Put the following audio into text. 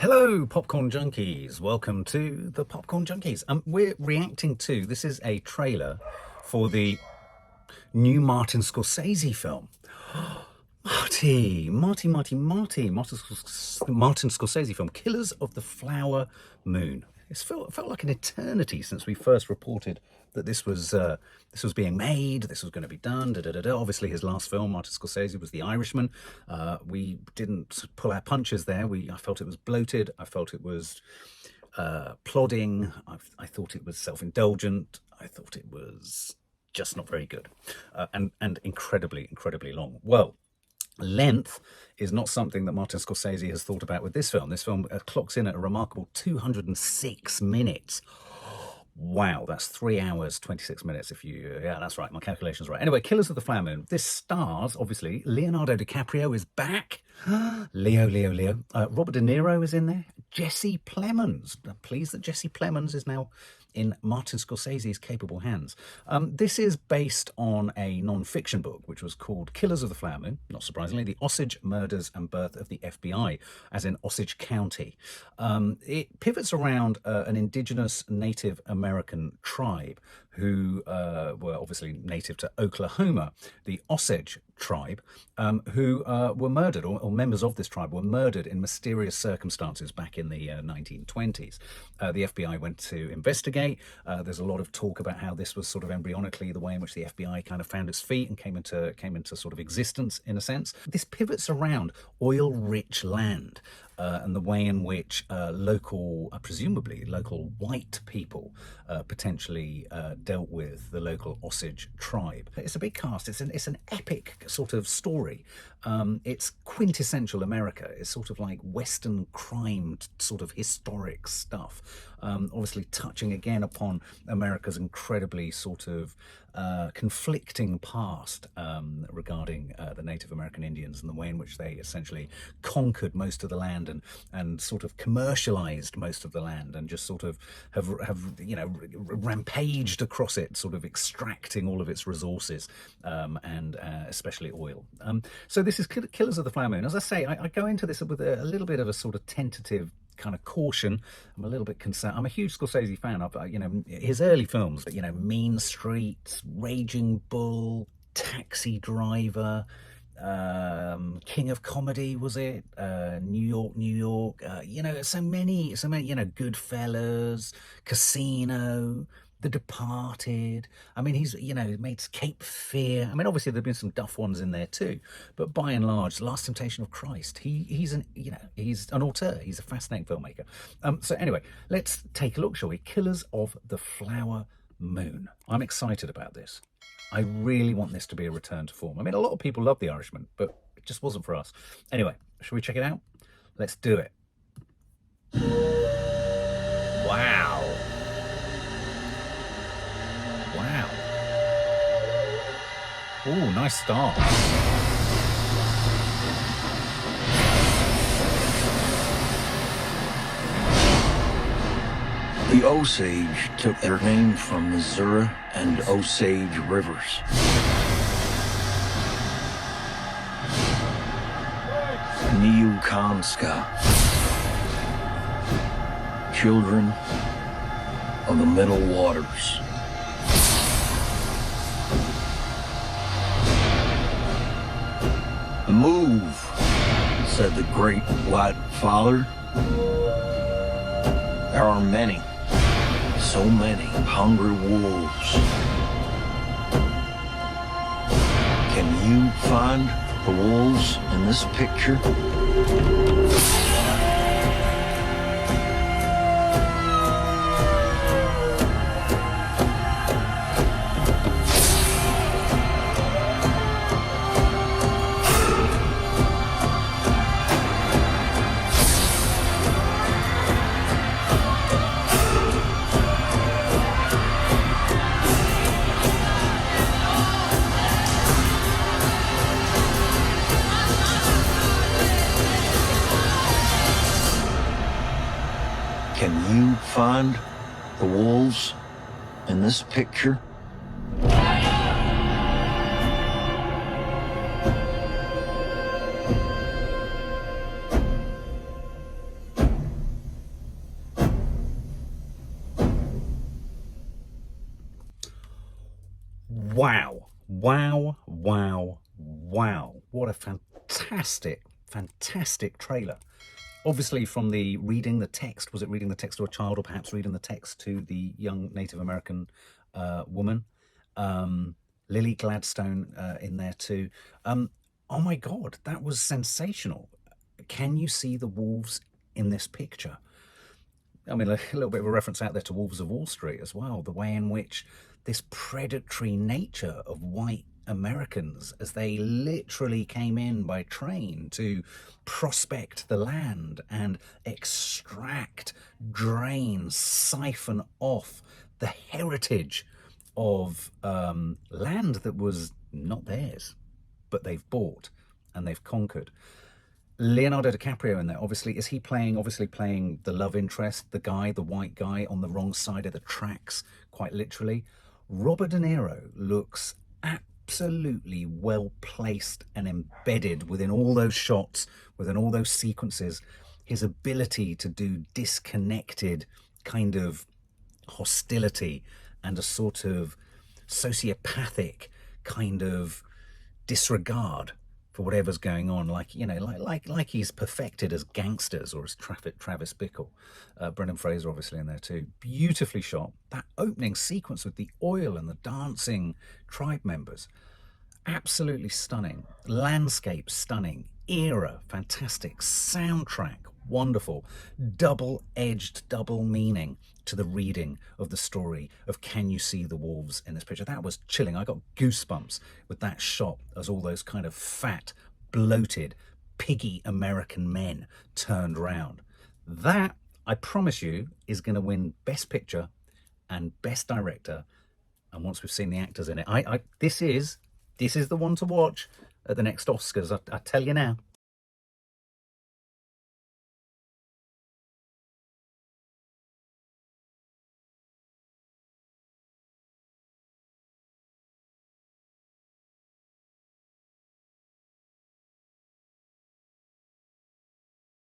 Hello, Popcorn Junkies. Welcome to the Popcorn Junkies. We're reacting to, this is a trailer for the new Martin Scorsese film. Martin Scorsese film, Killers of the Flower Moon. It felt like an eternity since we first reported that this was being made, this was going to be done. Obviously, his last film, Martin Scorsese, was The Irishman. We didn't pull our punches there. I felt it was bloated. I felt it was plodding. I thought it was self-indulgent. I thought it was just not very good, and incredibly long. Well, length is not something that Martin Scorsese has thought about with this film. This film clocks in at a remarkable 206 minutes. Wow, that's 3 hours, 26 minutes yeah, that's right, my calculation's right. Anyway, Killers of the Flower Moon. This stars, obviously, Leonardo DiCaprio is back. Leo. Robert De Niro is in there. Jesse Plemons. I'm pleased that Jesse Plemons is now in Martin Scorsese's capable hands. This is based on a non-fiction book, which was called Killers of the Flower Moon, not surprisingly, the Osage Murders and Birth of the FBI, as in Osage County. It pivots around an indigenous Native American tribe who were obviously native to Oklahoma, the Osage tribe, who were murdered, or members of this tribe were murdered in mysterious circumstances back in the 1920s. The FBI went to investigate. There's a lot of talk about how this was sort of embryonically the way in which the FBI kind of found its feet and came into sort of existence, in a sense. This pivots around oil-rich land and the way in which presumably local white people potentially dealt with the local Osage tribe. It's a big cast. It's an epic sort of story. It's quintessential America. It's sort of like Western crime sort of historic stuff. Obviously touching again upon America's incredibly sort of conflicting past regarding the Native American Indians and the way in which they essentially conquered most of the land and sort of commercialized most of the land and just sort of have rampaged across it, sort of extracting all of its resources and especially oil. So this is Killers of the Flower Moon. As I say, I go into this with a little bit of a sort of tentative kind of caution. I'm a little bit concerned. I'm a huge Scorsese fan of, his early films, Mean Streets, Raging Bull, Taxi Driver, King of Comedy, was it? New York, so many, Goodfellas, Casino, The Departed. I mean, he's, made Cape Fear. I mean, obviously there've been some duff ones in there too, but by and large, Last Temptation of Christ, he's an auteur. He's a fascinating filmmaker. So anyway, let's take a look, shall we? Killers of the Flower Moon. I'm excited about this. I really want this to be a return to form. I mean, a lot of people love The Irishman, but it just wasn't for us. Anyway, shall we check it out? Let's do it. Wow. Wow. Oh, nice start. The Osage took their name from Missouri and Osage rivers. Niukanska, children of the Middle Waters. The move, said the great white father. There are many, so many hungry wolves. Can you find the wolves in this picture? Can you find the wolves in this picture? Wow, wow, wow, wow. What a fantastic trailer. Obviously from the reading the text, was it reading the text to a child or perhaps reading the text to the young Native American woman? Lily Gladstone in there too. Oh my God, that was sensational. Can you see the wolves in this picture? I mean, a little bit of a reference out there to Wolves of Wall Street as well, the way in which this predatory nature of white Americans, as they literally came in by train to prospect the land and extract, drain, siphon off the heritage of land that was not theirs, but they've bought and they've conquered. Leonardo DiCaprio in there, obviously, is he playing, obviously playing the love interest, the guy, the white guy on the wrong side of the tracks, quite literally? Robert De Niro looks absolutely well placed and embedded within all those shots, within all those sequences. His ability to do disconnected kind of hostility and a sort of sociopathic kind of disregard for whatever's going on, like, you know, like he's perfected as gangsters or as Travis Bickle. Brendan Fraser obviously in there too. Beautifully shot. That opening sequence with the oil and the dancing tribe members, absolutely stunning. Landscape stunning. Era fantastic. Soundtrack wonderful. Double-edged, double meaning to the reading of the story of Can You See the Wolves in this picture. That was chilling. I got goosebumps with that shot as all those kind of fat, bloated, piggy American men turned round. That, I promise you, is going to win Best Picture and Best Director. And once we've seen the actors in it, this is the one to watch at the next Oscars. I tell you now.